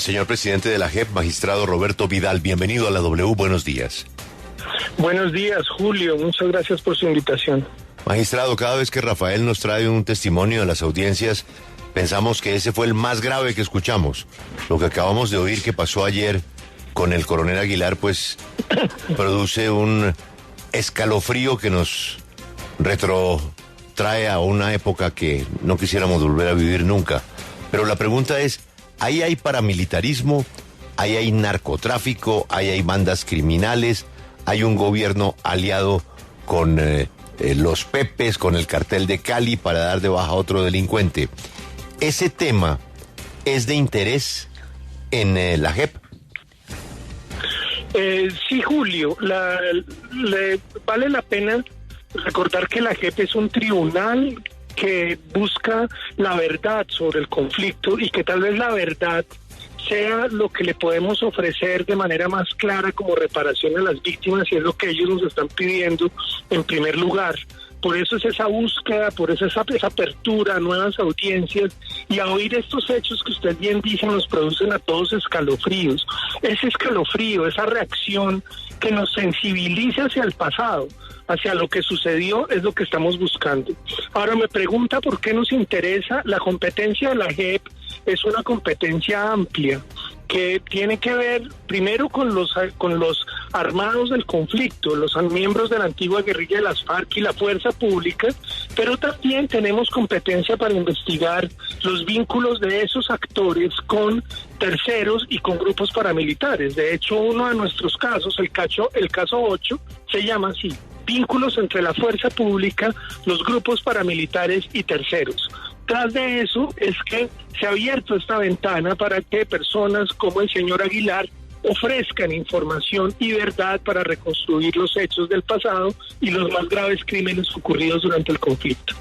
Señor presidente de la JEP, magistrado Roberto Vidal, bienvenido a la W, buenos días. Buenos días, Julio, muchas gracias por su invitación. Magistrado, cada vez que Rafael nos trae un testimonio de las audiencias, pensamos que ese fue el más grave que escuchamos. Lo que acabamos de oír que pasó ayer con el coronel Aguilar, pues, produce un escalofrío que nos retrotrae a una época que no quisiéramos volver a vivir nunca. Pero la pregunta es, ahí hay paramilitarismo, ahí hay narcotráfico, ahí hay bandas criminales, hay un gobierno aliado con los Pepes, con el cartel de Cali para dar de baja a otro delincuente. ¿Ese tema es de interés en la JEP? Sí, Julio, vale la pena recordar que la JEP es un tribunal que busca la verdad sobre el conflicto y que tal vez la verdad sea lo que le podemos ofrecer de manera más clara como reparación a las víctimas, y es lo que ellos nos están pidiendo en primer lugar. Por eso es esa búsqueda, por eso esa apertura a nuevas audiencias, y a oír estos hechos que usted bien dice nos producen a todos escalofríos. Ese escalofrío, esa reacción que nos sensibiliza hacia el pasado, hacia lo que sucedió, es lo que estamos buscando. Ahora me pregunta por qué nos interesa. La competencia de la JEP es una competencia amplia que tiene que ver primero con los armados del conflicto, los miembros de la antigua guerrilla de las FARC y la fuerza pública, pero también tenemos competencia para investigar los vínculos de esos actores con terceros y con grupos paramilitares. De hecho, uno de nuestros casos, el caso 8, se llama así: vínculos entre la fuerza pública, los grupos paramilitares y terceros. Tras de eso es que se ha abierto esta ventana para que personas como el señor Aguilar ofrezcan información y verdad para reconstruir los hechos del pasado y los más graves crímenes ocurridos durante el conflicto.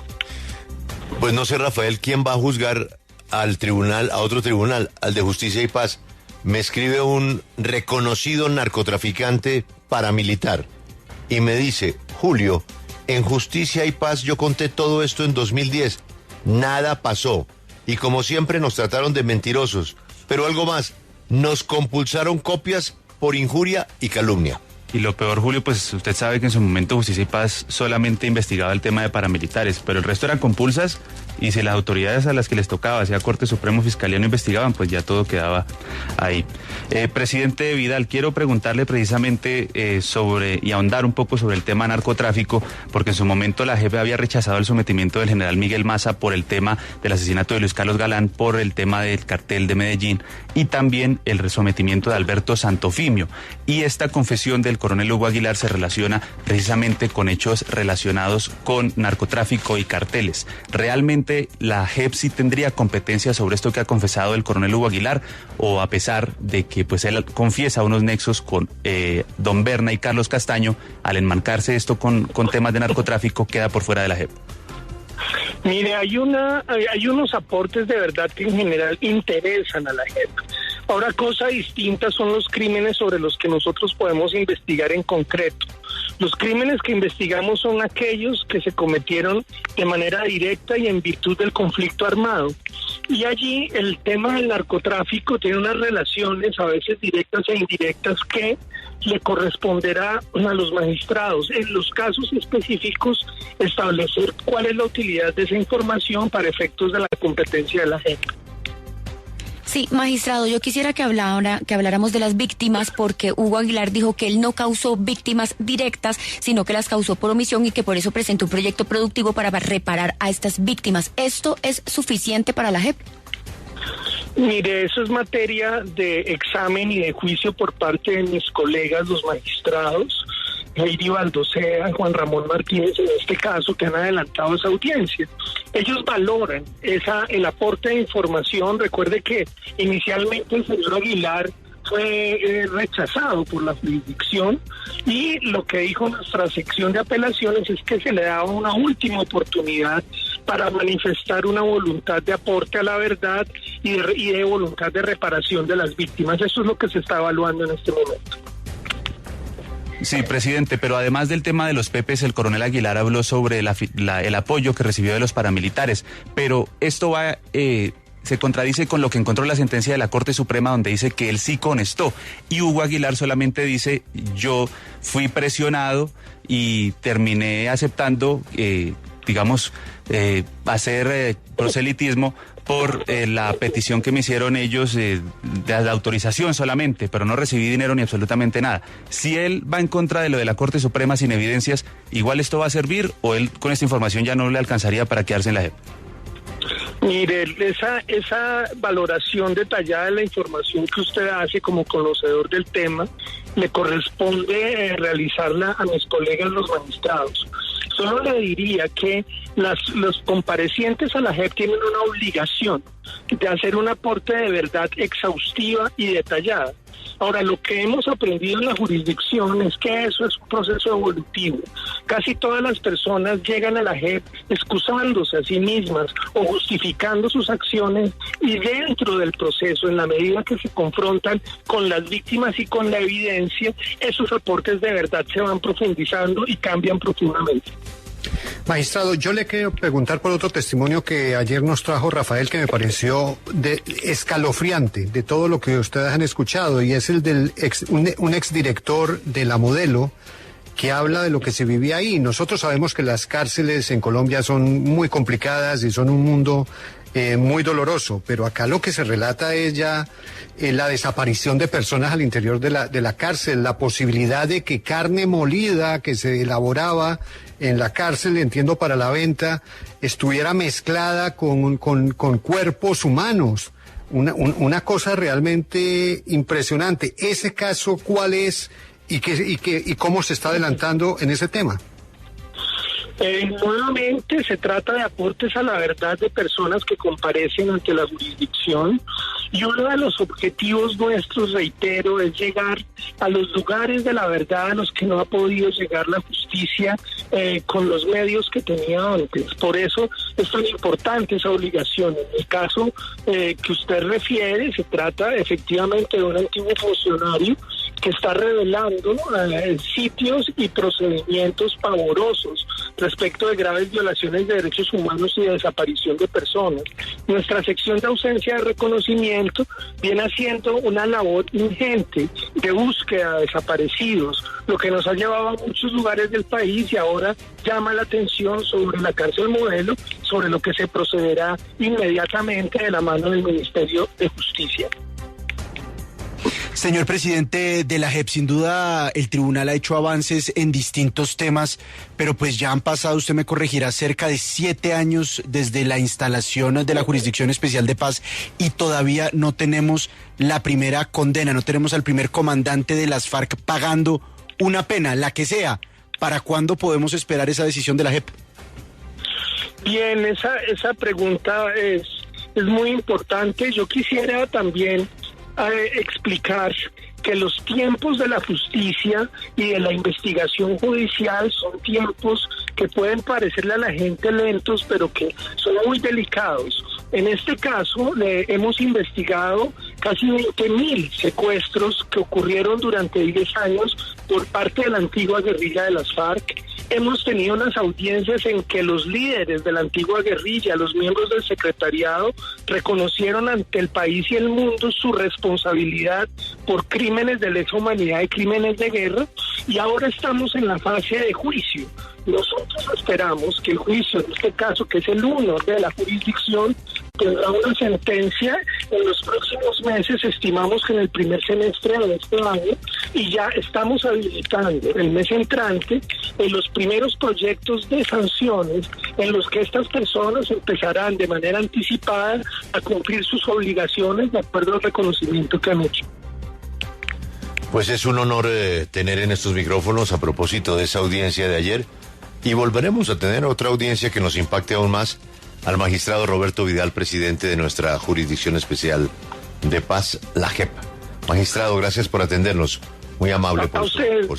Pues no sé, Rafael, ¿quién va a juzgar al tribunal, a otro tribunal, al de Justicia y Paz? Me escribe un reconocido narcotraficante paramilitar y me dice: Julio, en Justicia y Paz yo conté todo esto en 2010. Nada pasó. Y como siempre nos trataron de mentirosos. Pero algo más, nos compulsaron copias por injuria y calumnia. Y lo peor, Julio, pues usted sabe que en su momento Justicia y Paz solamente investigaba el tema de paramilitares, pero el resto eran compulsas, y si las autoridades a las que les tocaba, sea Corte Supremo, Fiscalía, no investigaban, pues ya todo quedaba ahí. Presidente Vidal, quiero preguntarle precisamente y ahondar un poco sobre el tema narcotráfico, porque en su momento la JEP había rechazado el sometimiento del general Miguel Maza por el tema del asesinato de Luis Carlos Galán, por el tema del cartel de Medellín, y también el sometimiento de Alberto Santofimio. Y esta confesión del coronel Hugo Aguilar se relaciona precisamente con hechos relacionados con narcotráfico y carteles. ¿Realmente la JEP sí tendría competencia sobre esto que ha confesado el coronel Hugo Aguilar, o a pesar de que pues él confiesa unos nexos con Don Berna y Carlos Castaño, al enmarcarse esto con temas de narcotráfico, queda por fuera de la JEP? Mire, hay unos aportes de verdad que en general interesan a la JEP. Ahora, cosa distinta son los crímenes sobre los que nosotros podemos investigar en concreto. Los crímenes que investigamos son aquellos que se cometieron de manera directa y en virtud del conflicto armado. Y allí el tema del narcotráfico tiene unas relaciones, a veces directas e indirectas, que le corresponderá a los magistrados, en los casos específicos, establecer cuál es la utilidad de esa información para efectos de la competencia de la JEP. Sí, magistrado, yo quisiera que habláramos de las víctimas, porque Hugo Aguilar dijo que él no causó víctimas directas, sino que las causó por omisión, y que por eso presentó un proyecto productivo para reparar a estas víctimas. ¿Esto es suficiente para la JEP? Mire, eso es materia de examen y de juicio por parte de mis colegas, los magistrados, Heidi Baldosea, Juan Ramón Martínez, en este caso, que han adelantado esa audiencia. Ellos valoran el aporte de información. Recuerde que inicialmente el señor Aguilar fue rechazado por la jurisdicción, y lo que dijo nuestra sección de apelaciones es que se le daba una última oportunidad para manifestar una voluntad de aporte a la verdad y de voluntad de reparación de las víctimas. Eso es lo que se está evaluando en este momento. Sí, presidente, pero además del tema de los Pepes, el coronel Aguilar habló sobre el apoyo que recibió de los paramilitares, pero esto va se contradice con lo que encontró la sentencia de la Corte Suprema, donde dice que él sí conestó. Y Hugo Aguilar solamente dice, yo fui presionado y terminé aceptando, hacer proselitismo por la petición que me hicieron ellos de la autorización solamente, pero no recibí dinero ni absolutamente nada. Si él va en contra de lo de la Corte Suprema sin evidencias, ¿igual esto va a servir o él con esta información ya no le alcanzaría para quedarse en la JEP? Mire, esa valoración detallada de la información que usted hace como conocedor del tema, le corresponde realizarla a mis colegas los magistrados. Solo le diría que los comparecientes a la JEP tienen una obligación de hacer un aporte de verdad exhaustiva y detallada. Ahora, lo que hemos aprendido en la jurisdicción es que eso es un proceso evolutivo. Casi todas las personas llegan a la JEP excusándose a sí mismas o justificando sus acciones, y dentro del proceso, en la medida que se confrontan con las víctimas y con la evidencia, esos aportes de verdad se van profundizando y cambian profundamente. Magistrado, yo le quiero preguntar por otro testimonio que ayer nos trajo Rafael, que me pareció escalofriante de todo lo que ustedes han escuchado, y es el del un exdirector de la Modelo, que habla de lo que se vivía ahí. Nosotros sabemos que las cárceles en Colombia son muy complicadas y son un mundo muy doloroso, pero acá lo que se relata es ya la desaparición de personas al interior de la cárcel, la posibilidad de que carne molida que se elaboraba en la cárcel, entiendo para la venta, estuviera mezclada con cuerpos humanos. Una cosa realmente impresionante. ¿Ese caso cuál es y cómo se está adelantando en ese tema? Nuevamente se trata de aportes a la verdad de personas que comparecen ante la jurisdicción, y uno de los objetivos nuestros, reitero, es llegar a los lugares de la verdad a los que no ha podido llegar la justicia con los medios que tenía antes. Por eso es tan importante esa obligación. En el caso que usted refiere, se trata efectivamente de un antiguo funcionario que está revelando sitios y procedimientos pavorosos respecto de graves violaciones de derechos humanos y de desaparición de personas. Nuestra sección de ausencia de reconocimiento viene haciendo una labor ingente de búsqueda de desaparecidos, lo que nos ha llevado a muchos lugares del país, y ahora llama la atención sobre la cárcel Modelo, sobre lo que se procederá inmediatamente de la mano del Ministerio de Justicia. Señor presidente de la JEP, sin duda el tribunal ha hecho avances en distintos temas, pero pues ya han pasado, usted me corregirá, cerca de 7 años desde la instalación de la Jurisdicción Especial de Paz, y todavía no tenemos la primera condena, no tenemos al primer comandante de las FARC pagando una pena, la que sea. ¿Para cuándo podemos esperar esa decisión de la JEP? Bien, esa pregunta es muy importante. Yo quisiera también explicar que los tiempos de la justicia y de la investigación judicial son tiempos que pueden parecerle a la gente lentos, pero que son muy delicados. En este caso, hemos investigado casi 20.000 secuestros que ocurrieron durante 10 años por parte de la antigua guerrilla de las FARC. Hemos tenido unas audiencias en que los líderes de la antigua guerrilla, los miembros del secretariado, reconocieron ante el país y el mundo su responsabilidad por crímenes de lesa humanidad y crímenes de guerra, y ahora estamos en la fase de juicio. Nosotros esperamos que el juicio, en este caso, que es el 1 de la jurisdicción, tendrá una sentencia en los próximos meses. Estimamos que en el primer semestre de este año, y ya estamos habilitando el mes entrante en los primeros proyectos de sanciones en los que estas personas empezarán de manera anticipada a cumplir sus obligaciones de acuerdo al reconocimiento que han hecho. Pues es un honor tener en estos micrófonos, a propósito de esa audiencia de ayer, y volveremos a tener otra audiencia que nos impacte aún más, al magistrado Roberto Vidal, presidente de nuestra Jurisdicción Especial de Paz, la JEP. Magistrado, gracias por atendernos. Muy amable por su tiempo.